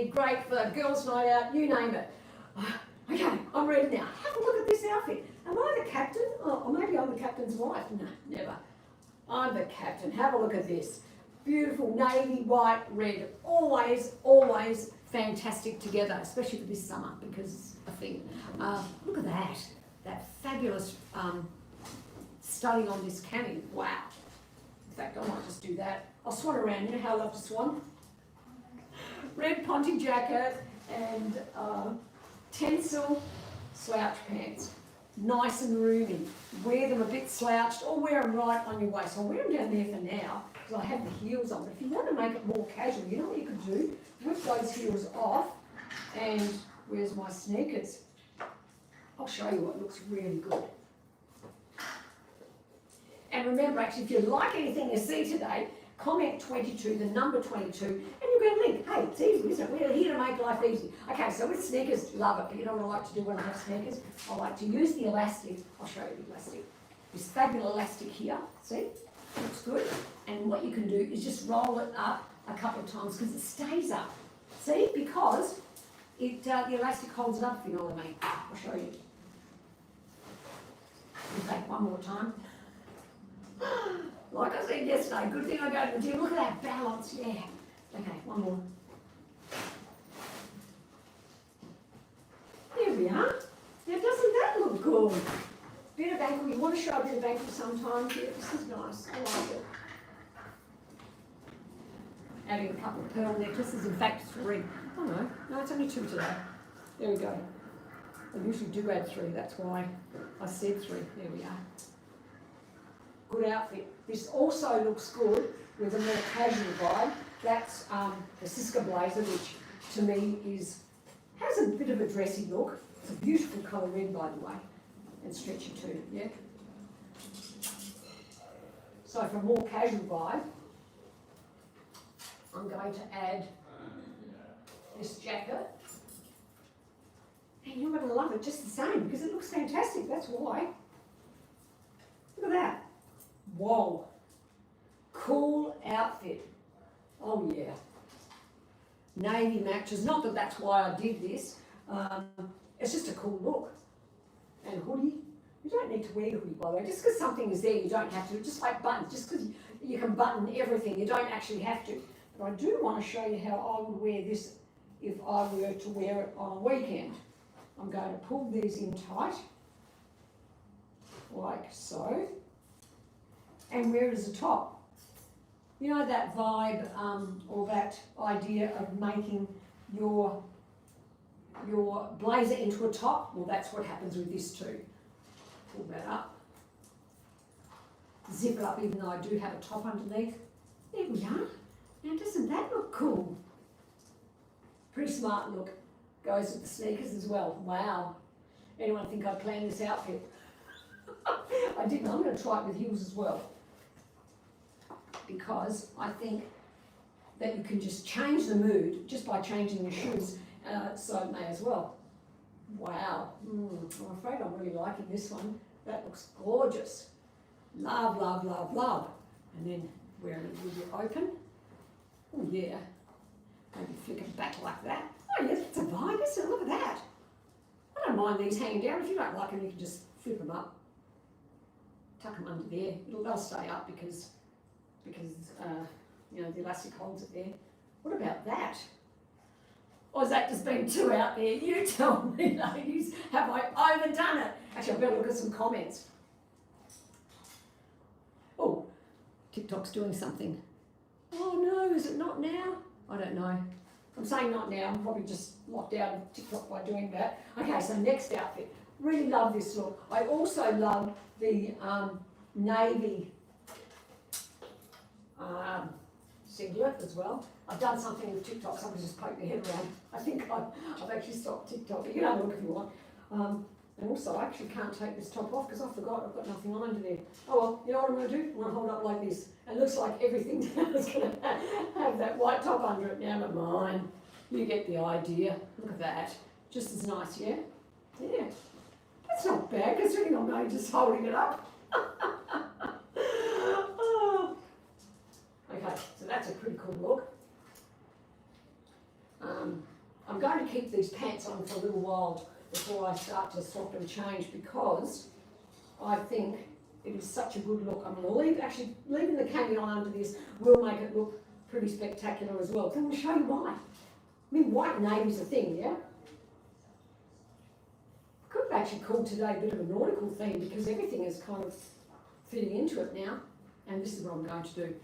be great for girls' night out, you name it. Okay, I'm ready now. Have a look at this outfit. Am I the captain? Oh, or maybe I'm the captain's wife. No, never. I'm the captain. Have a look at this. Beautiful navy, white, red. Always, always fantastic together, especially for this summer because it's a thing. Look at that. That fabulous study on this cami. Wow. In fact, I might just do that. I'll swan around. You know how I love to swan? Red ponte jacket and Tencel slouch pants. Nice and roomy. Wear them a bit slouched or wear them right on your waist. I'll wear them down there for now because I have the heels on. But if you want to make it more casual, you know what you could do? Whip those heels off and where's my sneakers? I'll show you what looks really good. And remember, actually, if you like anything you see today, comment 22, the number 22, and you'll get a link. Hey, it's easy, isn't it? We're here to make life easy. Okay, so with sneakers, love it, but you know what I like to do when I have sneakers? I like to use the elastic. I'll show you the elastic. This fabulous elastic here, see? Looks good. And what you can do is just roll it up a couple of times because it stays up. See? Because it the elastic holds it up, if you know what I mean. I'll show you. In fact, one more time. Like I said yesterday, good thing I go to the gym. Look at that balance, yeah. Okay, one more. There we are. Now, doesn't that look good? Bit of ankle. You want to show a bit of ankle sometimes. Yeah, this is nice. I like it. Adding a couple of pearl necklaces. In fact, 3. Oh no, it's only 2 today. There we go. I usually do add 3. That's why I said 3. There we are. Good outfit. This also looks good with a more casual vibe. That's the Cisco blazer, which to me has a bit of a dressy look. It's a beautiful colour red, by the way, and stretchy too. Yeah. So for a more casual vibe, I'm going to add this jacket. And you're going to love it just the same because it looks fantastic. That's why. Look at that. Whoa, cool outfit. Oh yeah. Navy matches, not that that's why I did this. It's just a cool look. And hoodie, you don't need to wear a hoodie by the way. Just because something is there, you don't have to. Just like buttons, just because you can button everything, you don't actually have to. But I do want to show you how I would wear this if I were to wear it on a weekend. I'm going to pull these in tight, like so. And wear it as a top. You know that vibe or that idea of making your blazer into a top? Well, that's what happens with this too. Pull that up. Zip it up even though I do have a top underneath. There we are. Now doesn't that look cool? Pretty smart look. Goes with the sneakers as well. Wow. Anyone think I planned this outfit? I didn't. I'm going to try it with heels as well. Because I think that you can just change the mood just by changing your shoes, so it may as well. Wow, I'm afraid I'm really liking this one. That looks gorgeous. Love, love, love, love. And then wearing it with it open. Oh yeah, maybe flick it back like that. Oh yes, it's a vibe, isn't it? Look at that. I don't mind these hanging down. If you don't like them, you can just flip them up. Tuck them under there. They'll stay up because you know, the elastic holds it there. What about that? Or has that just been too out there? You tell me, ladies, have I overdone it? Actually, I better look at some comments. Oh, TikTok's doing something. Oh no, is it not now? I don't know. I'm saying not now, I'm probably just locked out of TikTok by doing that. Okay, so next outfit. Really love this look. I also love the navy singlet as well. I've done something with TikTok, someone just poked their head around. I think I've actually stopped TikTok, but you can have a look if you want. And also, I actually can't take this top off because I forgot I've got nothing on under there. Oh well, you know what I'm going to do? I'm going to hold it up like this. It looks like everything down is going to have that white top under it now, but mine. You get the idea. Look at that. Just as nice, yeah? Yeah. That's not bad considering I'm only just holding it up. Oh. Okay, so that's a pretty cool look. I'm going to keep these pants on for a little while before I start to swap and change, because I think it is such a good look. I'm going to leaving the cami on under this will make it look pretty spectacular as well. Then we'll show you why. I mean, white and navy's a thing, yeah? Could have actually called today a bit of a nautical theme, because everything is kind of fitting into it now. And this is what I'm going to do.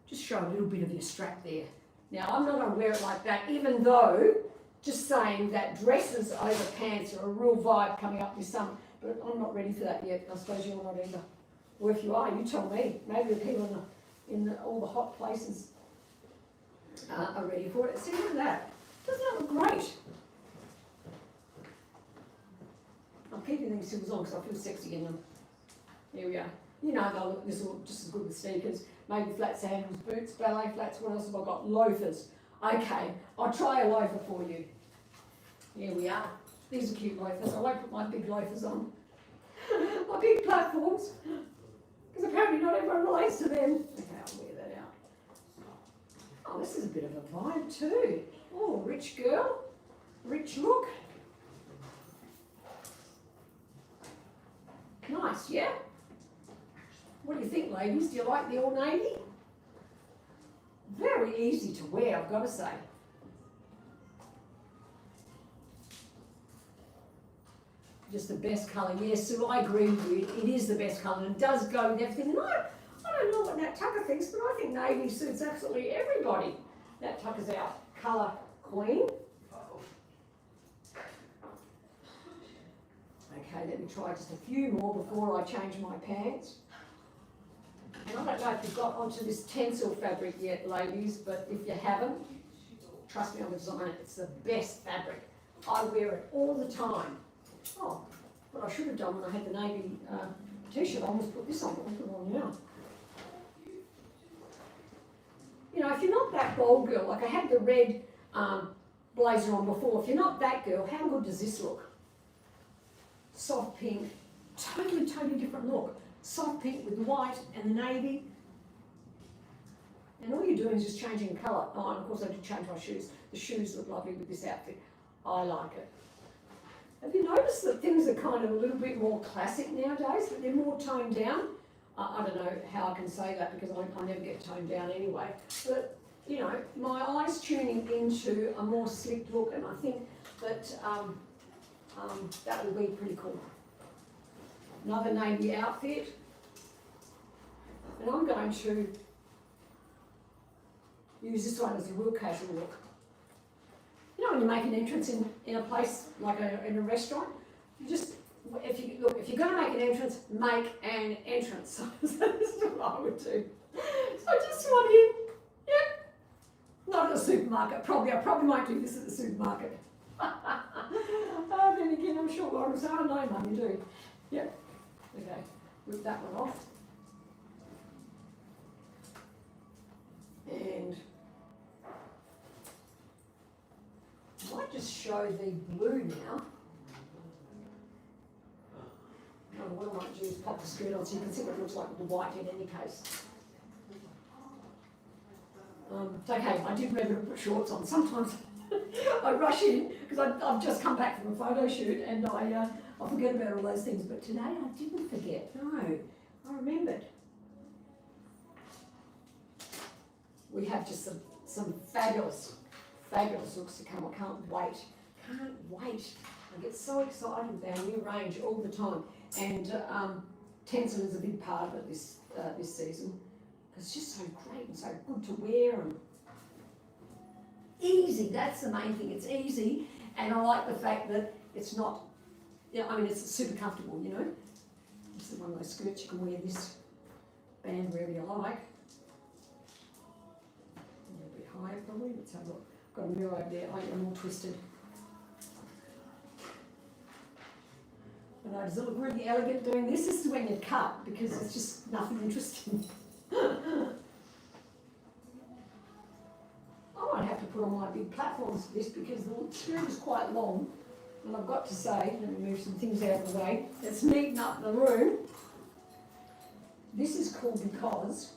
Just show a little bit of your strap there. Now, I'm not going to wear it like that, even though, just saying that dresses over pants are a real vibe coming up this summer. But I'm not ready for that yet. I suppose you're not either. Or if you are, you tell me. Maybe the people all the hot places are ready for it. See, look at that. Doesn't that look great? I'm keeping these heels on because I feel sexy in them. Here we are. You know, this will look just as good with sneakers. Maybe flat sandals, boots, ballet flats. What else have I got? Loafers. Okay, I'll try a loafer for you. Here we are. These are cute loafers. I won't put my big loafers on. My big platforms. Because apparently not everyone relates to them. Okay, I'll wear that out. Oh, this is a bit of a vibe too. Oh, rich girl. Rich look. Nice, yeah? What do you think, ladies? Do you like the all navy? Very easy to wear, I've got to say. Just the best colour. Yes, Sue, I agree with you. It is the best colour and it does go with everything. And I don't know what Nat Tucker thinks, but I think navy suits absolutely everybody. Nat Tucker's our colour queen. Okay, let me try just a few more before I change my pants. And I don't know if you've got onto this Tencel fabric yet, ladies, but if you haven't, trust me on the design, it's the best fabric. I wear it all the time. Oh, what I should have done when I had the navy t-shirt on was put this on. I'll put it on now. You know, if you're not that bold girl, like I had the red blazer on before, if you're not that girl, how good does this look? Soft pink, totally different look. Soft pink with white and the navy. And all you're doing is just changing colour. Oh, and of course I did change my shoes. The shoes look lovely with this outfit. I like it. Have you noticed that things are kind of a little bit more classic nowadays, but they're more toned down? I don't know how I can say that because I never get toned down anyway. But, you know, my eye's tuning into a more slick look, and I think that that will be pretty cool. Another navy outfit. And I'm going to use this one as a real casual look. You know when you make an entrance in a place like in a restaurant, you just, if you're going to make an entrance, make an entrance. So this is what I would do. So I just want you, yeah, not at a supermarket. I probably won't do this at the supermarket. Then again, I'm sure Laura will say, I don't know, Mum, you do. Yep. Okay, rip that one off. And I might just show the blue now. Oh, what I might do is pop the skirt on so you can see what it looks like with the white in any case. It's okay, I did remember to put shorts on. Sometimes I rush in because I've just come back from a photo shoot and I forget about all those things. But today I didn't forget. No, I remembered. We have just some fabulous looks to come. I can't wait. I get so excited with our new range all the time. And Tencel is a big part of it this season. It's just so great and so good to wear and easy. That's the main thing. It's easy, and I like the fact that it's not. I mean, it's super comfortable. You know, this is one of those skirts you can wear this band wherever you like. A little bit higher probably. Let's have a look. Got a mirror over there. I'm all twisted. But does it look really elegant doing this? This is when you cut because it's just nothing interesting. I might have to put on my big platforms for this because the skirt is quite long. And I've got to say, let me move some things out of the way, let's neaten up the room. This is cool because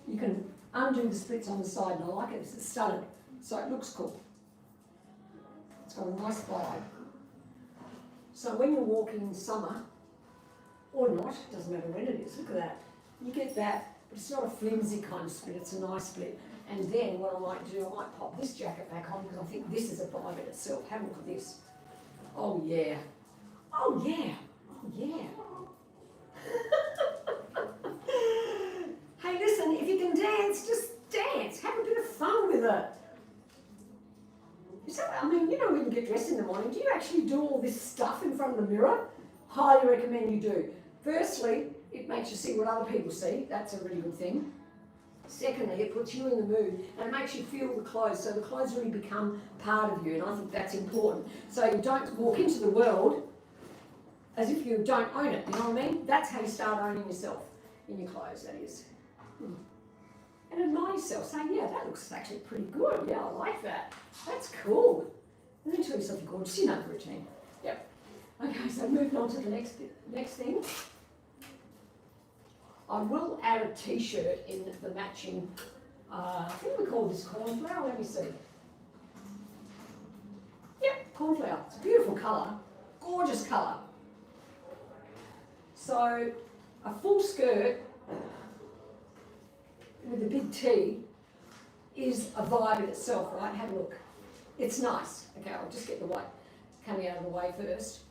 you can undo the splits on the side, and I like it because it's studded. So it looks cool. It's got a nice vibe. So when you're walking in summer, or not, doesn't matter when it is, look at that. You get that, but it's not a flimsy kind of split, it's a nice split. And then what I might do, I might pop this jacket back on because I think this is a vibe in itself. Have a look at this. Oh yeah. Oh yeah. Oh yeah. Hey listen, if you can dance, just dance. Have a bit of fun with it. I mean, you know when you get dressed in the morning, do you actually do all this stuff in front of the mirror? Highly recommend you do. Firstly, it makes you see what other people see. That's a really good thing. Secondly, it puts you in the mood and it makes you feel the clothes, so the clothes really become part of you, and I think that's important. So you don't walk into the world as if you don't own it, you know what I mean? That's how you start owning yourself in your clothes, that is. And admire yourself, say, yeah, that looks actually pretty good, yeah, I like that. That's cool. And then tell yourself you're gorgeous, you know the routine. Yep. Okay, so moving on to the next thing. I will add a t-shirt in the matching, I think we call this cornflower, let me see. Yep, cornflower, it's a beautiful colour, gorgeous colour. So, a full skirt with a big T is a vibe in itself, right? Have a look. It's nice. Okay, I'll just get the white coming out of the way first.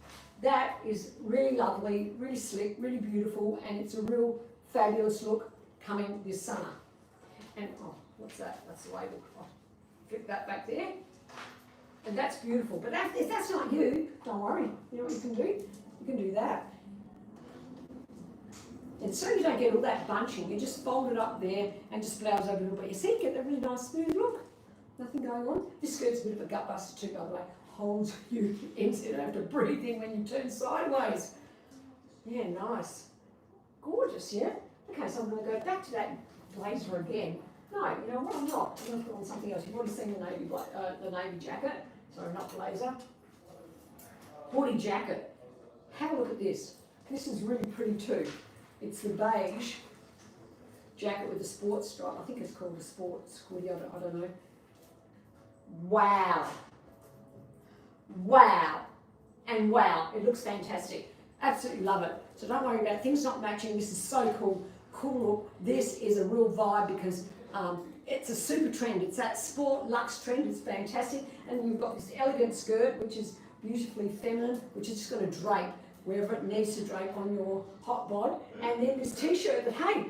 That is really lovely, really slick, really beautiful, and it's a real fabulous look coming this summer. And, oh, what's that? That's the label. I'll flip that back there. And that's beautiful. But if that's not you, don't worry. You know what you can do? You can do that. And so you don't get all that bunching, you just fold it up there and just blouse over a little bit. You see, you get that really nice smooth look. Nothing going on. This skirt's a bit of a gut buster too, by the way. Holds you in, so you don't have to breathe in when you turn sideways. Yeah, nice. Gorgeous, yeah? Okay, so I'm going to go back to that blazer again. No, you know what, I'm not. I'm going to put on something else. You've already seen the navy jacket. Sorry, not blazer. Hoodie jacket. Have a look at this. This is really pretty too. It's the beige jacket with the sports stripe. I think it's called a sports hoodie, I don't know. Wow. Wow. And wow, it looks fantastic. Absolutely love it. So don't worry about things not matching. This is so cool. Cool look. This is a real vibe because it's a super trend. It's that sport luxe trend. It's fantastic. And you've got this elegant skirt, which is beautifully feminine, which is just going to drape wherever it needs to drape on your hot bod. And then this t-shirt that, hey,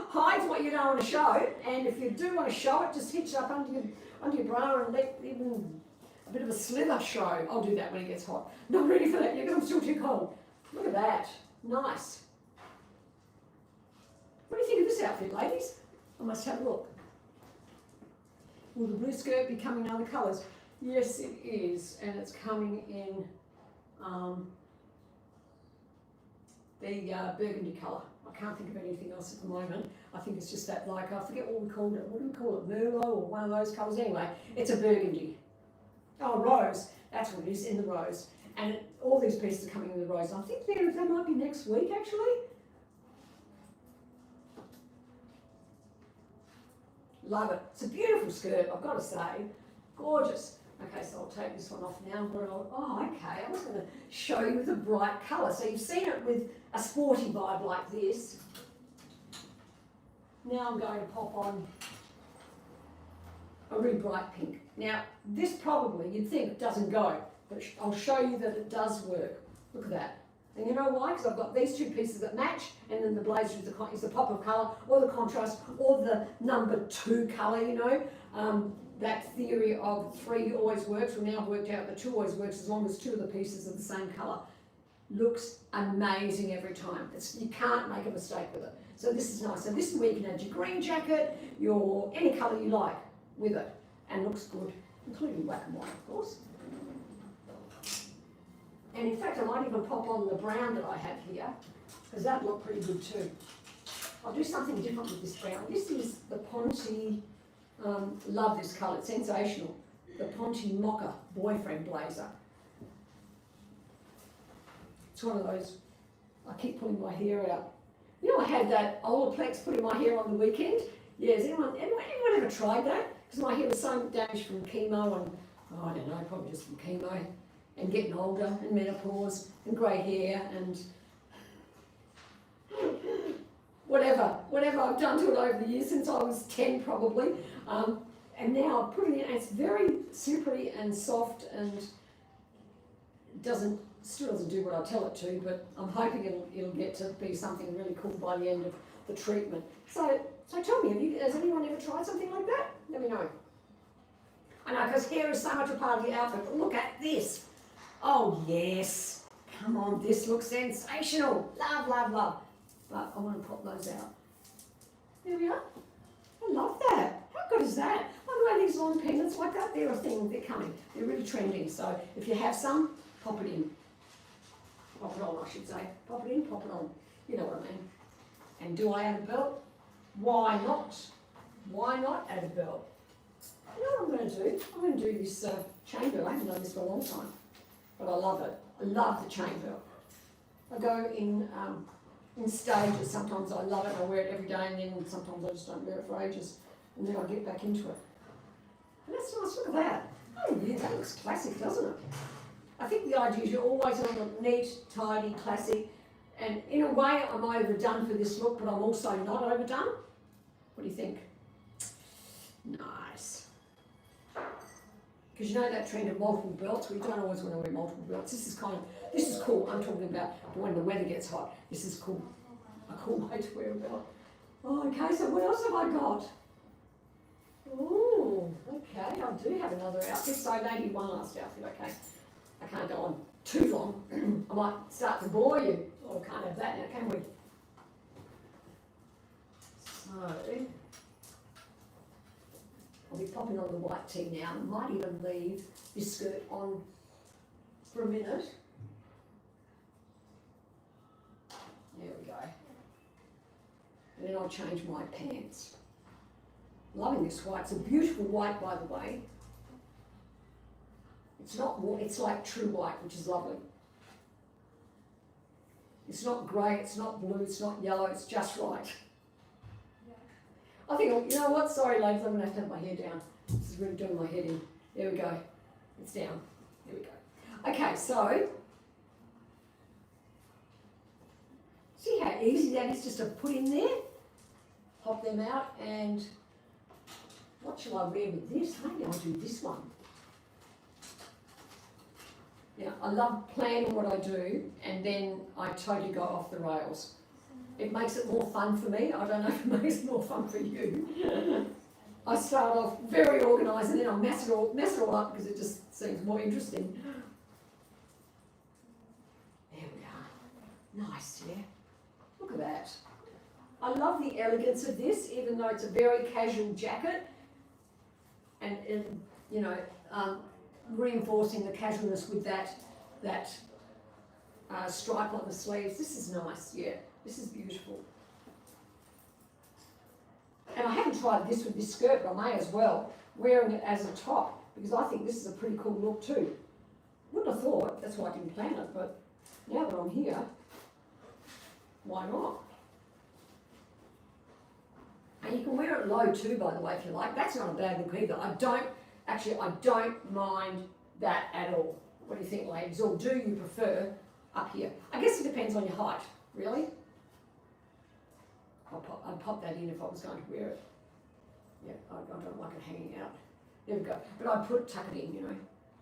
hides what you don't want to show. And if you do want to show it, just hitch it up under your bra and let even a bit of a slither show. I'll do that when it gets hot. Not ready for that yet because I'm still too cold. Look at that. Nice. What do you think of this outfit, ladies? I must have a look. Will the blue skirt be coming in other colours? Yes, it is. And it's coming in the burgundy colour. I can't think of anything else at the moment. I think it's just that, like, I forget what we called it. What do we call it? Merlot or one of those colours? Anyway, it's a burgundy. Oh, rose. That's what it is, in the rose. And all these pieces are coming in the rose. I think they might be next week, actually. Love it. It's a beautiful skirt, I've got to say. Gorgeous. Okay, so I'll take this one off now. Oh, okay. I was going to show you the bright colour. So you've seen it with a sporty vibe like this. Now I'm going to pop on a really bright pink. Now, this probably, you'd think, doesn't go, but I'll show you that it does work. Look at that. And you know why? Because I've got these two pieces that match, and then the blazer is the pop of colour, or the contrast, or the number 2 colour, you know. That theory of 3 always works. We now have worked out that 2 always works as long as 2 of the pieces are the same colour. Looks amazing every time. You can't make a mistake with it. So this is nice. So this is where you can add your green jacket, your any colour you like with it, and looks good, including black and white, of course. And in fact, I might even pop on the brown that I have here, because that'd look pretty good too. I'll do something different with this brown. This is the Ponte, love this colour, it's sensational. The Ponte Mocha boyfriend blazer. It's one of those, I keep pulling my hair out. You know, I had that Olaplex putting my hair on the weekend. Yeah, has anyone ever tried that? because my hair was so damaged from chemo and, oh, I don't know, probably just from chemo and getting older and menopause and grey hair and whatever I've done to it over the years since I was 10 probably. And now I'm putting it in, it's very slippery and soft and still doesn't do what I tell it to, but I'm hoping it'll get to be something really cool by the end of the treatment. So tell me, has anyone ever tried something like that? Let me know. I know, because hair is so much a part of the outfit, but look at this. Oh yes, come on, this looks sensational. Love, love, love. But I want to pop those out. There we are. I love that. How good is that? By the way, these long pendants like that, they're a thing, they're coming. They're really trendy, so if you have some, pop it in. Pop it on, I should say. Pop it in, pop it on. You know what I mean. And do I add a belt? Why not? Why not add a belt? You know what I'm going to do? I'm going to do this chain belt. I haven't done this for a long time, but I love it. I love the chain belt. I go in stages. Sometimes I love it and I wear it every day, and then sometimes I just don't wear it for ages, and then I get back into it. And that's nice. Look at that. Oh yeah, that looks classic, doesn't it? I think the idea is you're always on a neat, tidy, classic, and in a way I'm overdone for this look, but I'm also not overdone. What do you think? Nice. Because you know that trend of multiple belts, we don't always want to wear multiple belts. This is cool. I'm talking about when the weather gets hot. This is cool. A cool way to wear a belt. Oh, okay, so what else have I got? Oh, okay, I do have another outfit. So maybe one last outfit, okay. I can't go on too long. I might start to bore you. Oh, we can't have that now, can we? So, I'll be popping on the white tee now. I might even leave this skirt on for a minute. There we go. And then I'll change my pants. Loving this white. It's a beautiful white, by the way. It's not, it's like true white, which is lovely. It's not grey, it's not blue, it's not yellow, it's just right. I think, you know what, sorry ladies, I'm going to have my hair down. This is really doing my head in. There we go. It's down. There we go. Okay, so, see how easy that is just to put in there? Pop them out, and what shall I wear with this? Maybe I'll do this one. Yeah, I love planning what I do, and then I totally go off the rails. It makes it more fun for me. I don't know if it makes it more fun for you. I start off very organised, and then I mess it all up because it just seems more interesting. There we are. Nice, yeah. Look at that. I love the elegance of this, even though it's a very casual jacket, and you know, reinforcing the casualness with that stripe on the sleeves. This is nice, yeah. This is beautiful. And I haven't tried this with this skirt, but I may as well, wearing it as a top, because I think this is a pretty cool look too. Wouldn't have thought, that's why I didn't plan it, but now that I'm here, why not? And you can wear it low too, by the way, if you like. That's not a bad look either. I don't mind that at all. What do you think, ladies? Or do you prefer up here? I guess it depends on your height, really. I'd pop that in if I was going to wear it. Yeah, I don't like it hanging out. There we go. But I'd tuck it in, you know.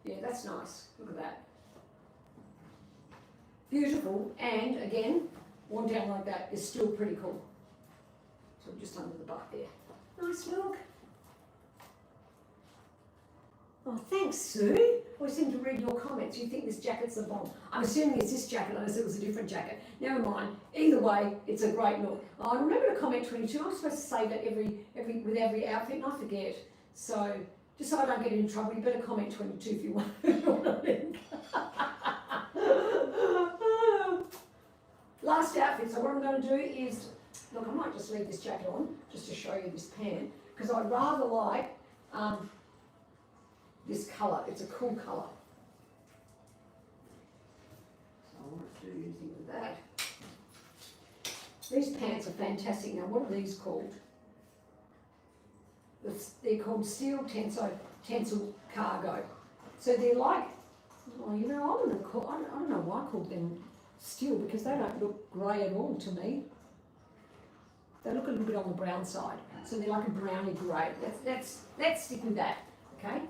Yeah, that's nice. Look at that. Beautiful, and again, worn down like that is still pretty cool. So just under the butt there. Nice look. Oh, thanks, Sue. I seem to read your comments. You think this jacket's a bomb. I'm assuming it's this jacket, unless it was a different jacket. Never mind. Either way, it's a great look. Oh, I remember to comment 22. I'm supposed to say that with every outfit, and I forget. So, just so I don't get into trouble, you better comment 22 if you want to link. Last outfit. So what I'm going to do is, look, I might just leave this jacket on, just to show you this pant, because I rather like this colour. It's a cool colour. So I want to do anything with that. These pants are fantastic. Now, what are these called? They're called steel Tencel cargo. So they're like, well, you know, I don't know why I called them steel, because they don't look grey at all to me. They look a little bit on the brown side, so they're like a browny grey. Let's stick with that, okay?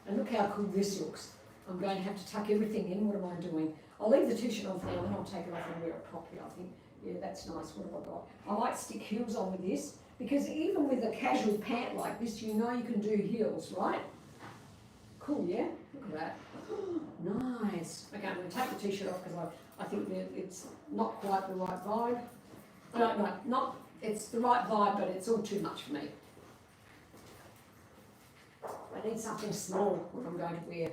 And look how cool this looks. I'm going to have to tuck everything in. What am I doing? I'll leave the t-shirt on for now, and then I'll take it off and wear it properly, I think. Yeah, that's nice. What have I got? I might stick heels on with this, because even with a casual pant like this, you know you can do heels, right? Cool, yeah? Look at that. Nice. Okay, I'm going to take the t-shirt off because I think that it's not quite the right vibe. No, it's the right vibe, but it's all too much for me. I need something small when I'm going to wear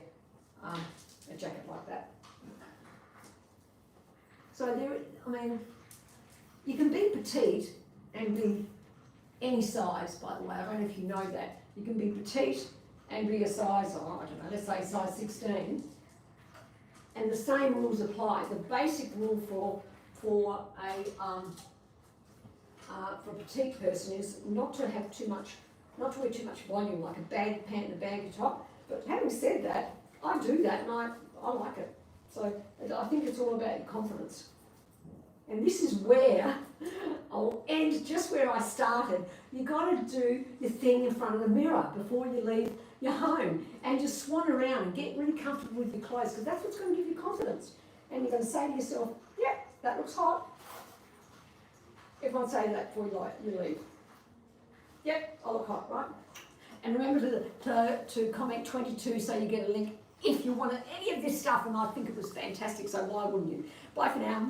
a jacket like that. So you can be petite and be any size, by the way. I don't know if you know that. You can be petite and be a size, I don't know, let's say size 16. And the same rules apply. The basic rule for a petite person is not to have too much, not to wear too much volume, like a baggy pant and a baggy top. But having said that, I do that and I like it. So I think it's all about your confidence. And this is where I'll end just where I started. You've got to do your thing in front of the mirror before you leave your home, and just swan around and get really comfortable with your clothes, because that's what's going to give you confidence. And you're going to say to yourself, yeah, that looks hot. Everyone say that before you leave. Yep, I look hot, right? And remember to comment 22 so you get a link if you want any of this stuff, and I think it was fantastic, so why wouldn't you? Bye for now.